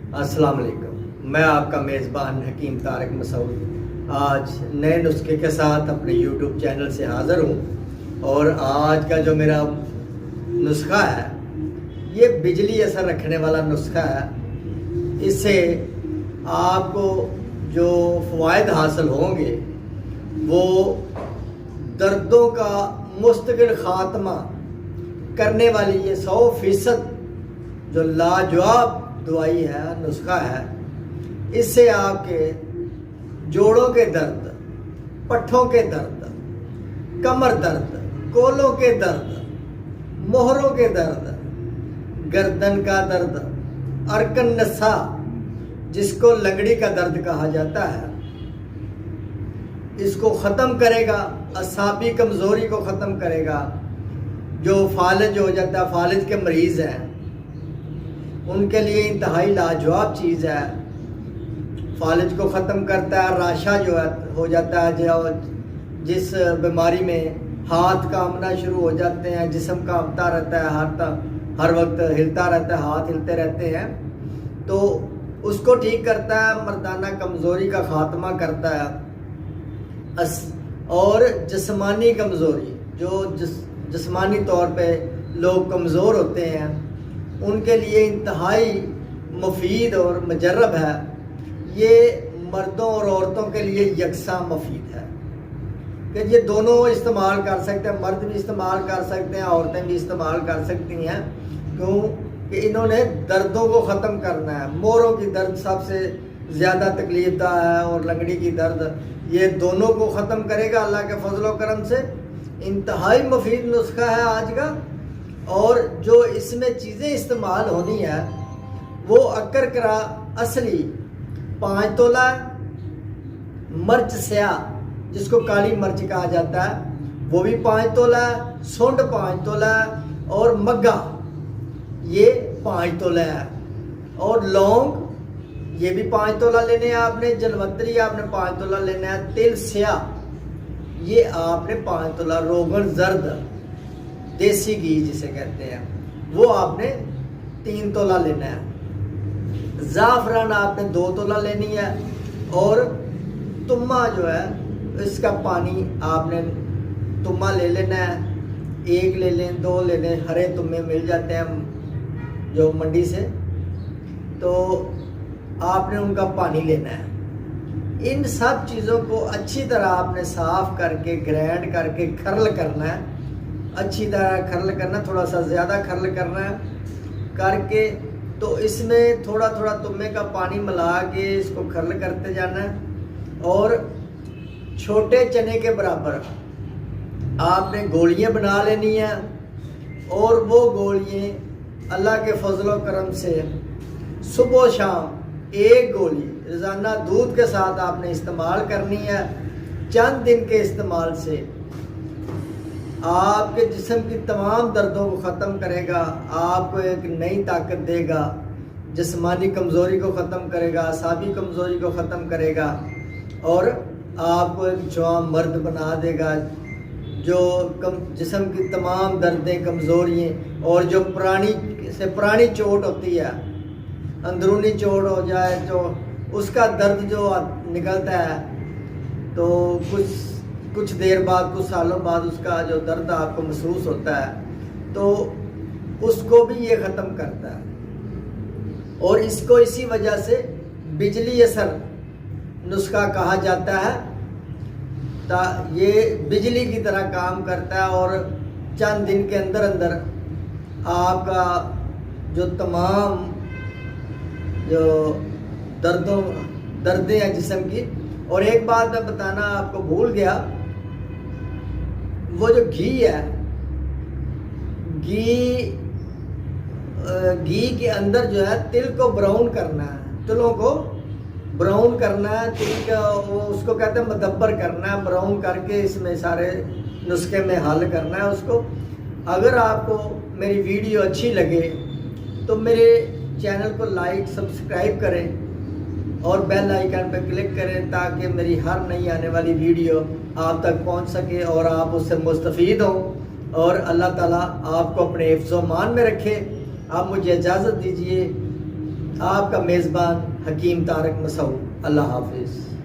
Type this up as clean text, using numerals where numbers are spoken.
السلام علیکم، میں آپ کا میزبان حکیم طارق مسعود آج نئے نسخے کے ساتھ اپنے یوٹیوب چینل سے حاضر ہوں۔ اور آج کا جو میرا نسخہ ہے یہ بجلی اثر رکھنے والا نسخہ ہے۔ اس سے آپ کو جو فوائد حاصل ہوں گے وہ دردوں کا مستقل خاتمہ کرنے والی یہ 100% جو لاجواب دوائی ہے، نسخہ ہے۔ اس سے آپ کے جوڑوں کے درد، پٹھوں کے درد، کمر درد، کولوں کے درد، مہروں کے درد، گردن کا درد، ارکن نسا جس کو لنگڑی کا درد کہا جاتا ہے، اس کو ختم کرے گا۔ اعصابی کمزوری کو ختم کرے گا۔ جو فالج ہو جاتا ہے، فالج کے مریض ہیں ان کے لیے انتہائی لاجواب چیز ہے۔ فالج کو ختم کرتا ہے۔ راشا جو ہے ہو جاتا ہے، جس بیماری میں ہاتھ کانپنا شروع ہو جاتے ہیں، جسم کانپتا رہتا ہے، ہر وقت ہلتا رہتا ہے، ہاتھ ہلتے رہتے ہیں، تو اس کو ٹھیک کرتا ہے۔ مردانہ کمزوری کا خاتمہ کرتا ہے۔ اور جسمانی کمزوری، جو جسمانی طور پہ لوگ کمزور ہوتے ہیں ان کے لیے انتہائی مفید اور مجرب ہے۔ یہ مردوں اور عورتوں کے لیے یکساں مفید ہے کہ یہ دونوں استعمال کر سکتے ہیں۔ مرد بھی استعمال کر سکتے ہیں، عورتیں بھی استعمال کر سکتی ہیں، کیوں کہ انہوں نے دردوں کو ختم کرنا ہے۔ موروں کی درد سب سے زیادہ تکلیف دہ ہے اور لنگڑی کی درد، یہ دونوں کو ختم کرے گا اللہ کے فضل و کرم سے۔ انتہائی مفید نسخہ ہے آج کا۔ اور جو اس میں چیزیں استعمال ہونی ہے وہ اکرکرا اصلی 5 تولہ، مرچ سیاہ جس کو کالی مرچ کہا جاتا ہے وہ بھی 5 تولہ، سونڈ 5 تولہ، اور مگا یہ 5 تولہ ہے، اور لونگ یہ بھی 5 تولہ لینے ہیں آپ نے، جلوتری آپ نے 5 تولہ لینا ہے، تل سیاہ یہ آپ نے 5 تولہ، روغن زرد دیسی گھی جسے کہتے ہیں وہ آپ نے 3 تولہ لینا ہے، زعفران آپ نے 2 تولہ لینی ہے، اور تما جو ہے اس کا پانی آپ نے تما لے لینا ہے، 1 لے لیں، 2 لے لیں، ہرے تمے مل جاتے ہیں جو منڈی سے، تو آپ نے ان کا پانی لینا ہے۔ ان سب چیزوں کو اچھی طرح آپ نے صاف کر کے گرینڈ کر کے کھرل کرنا ہے، اچھی طرح کھرل کرنا، تھوڑا سا زیادہ کھرل کرنا ہے، کر کے تو اس میں تھوڑا تھوڑا تمے کا پانی ملا کے اس کو کھرل کرتے جانا ہے، اور چھوٹے چنے کے برابر آپ نے گولیاں بنا لینی ہیں، اور وہ گولیاں اللہ کے فضل و کرم سے صبح و شام 1 گولی روزانہ دودھ کے ساتھ آپ نے استعمال کرنی ہے۔ چند دن کے استعمال سے آپ کے جسم کی تمام دردوں کو ختم کرے گا، آپ کو ایک نئی طاقت دے گا، جسمانی کمزوری کو ختم کرے گا، اعصابی کمزوری کو ختم کرے گا، اور آپ کو ایک جوان مرد بنا دے گا۔ جو جسم کی تمام دردیں، کمزوریاں، اور جو پرانی چوٹ ہوتی ہے، اندرونی چوٹ ہو جائے تو اس کا درد جو نکلتا ہے تو کچھ دیر بعد، کچھ سالوں بعد اس کا جو درد آپ کو محسوس ہوتا ہے تو اس کو بھی یہ ختم کرتا ہے۔ اور اس کو اسی وجہ سے بجلی اثر نسخہ کہا جاتا ہے۔ یہ بجلی کی طرح کام کرتا ہے، اور چند دن کے اندر آپ کا جو تمام جو دردیں ہیں جسم کی۔ اور ایک بات میں بتانا آپ کو بھول گیا، وہ جو گھی ہے، گھی کے اندر جو ہے تل کو براؤن کرنا ہے، تلوں کو براؤن کرنا ہے، تل کا وہ اس کو کہتے ہیں مدبر کرنا ہے، براؤن کر کے اس میں سارے نسخے میں حل کرنا ہے اس کو۔ اگر آپ کو میری ویڈیو اچھی لگے تو میرے چینل کو لائک سبسکرائب کریں اور بیل آئیکن پہ کلک کریں تاکہ میری ہر نئی آنے والی ویڈیو آپ تک پہنچ سکے اور آپ اس سے مستفید ہوں، اور اللہ تعالیٰ آپ کو اپنے حفظ و امان میں رکھے۔ آپ مجھے اجازت دیجیے، آپ کا میزبان حکیم طارق مسعود. اللہ حافظ.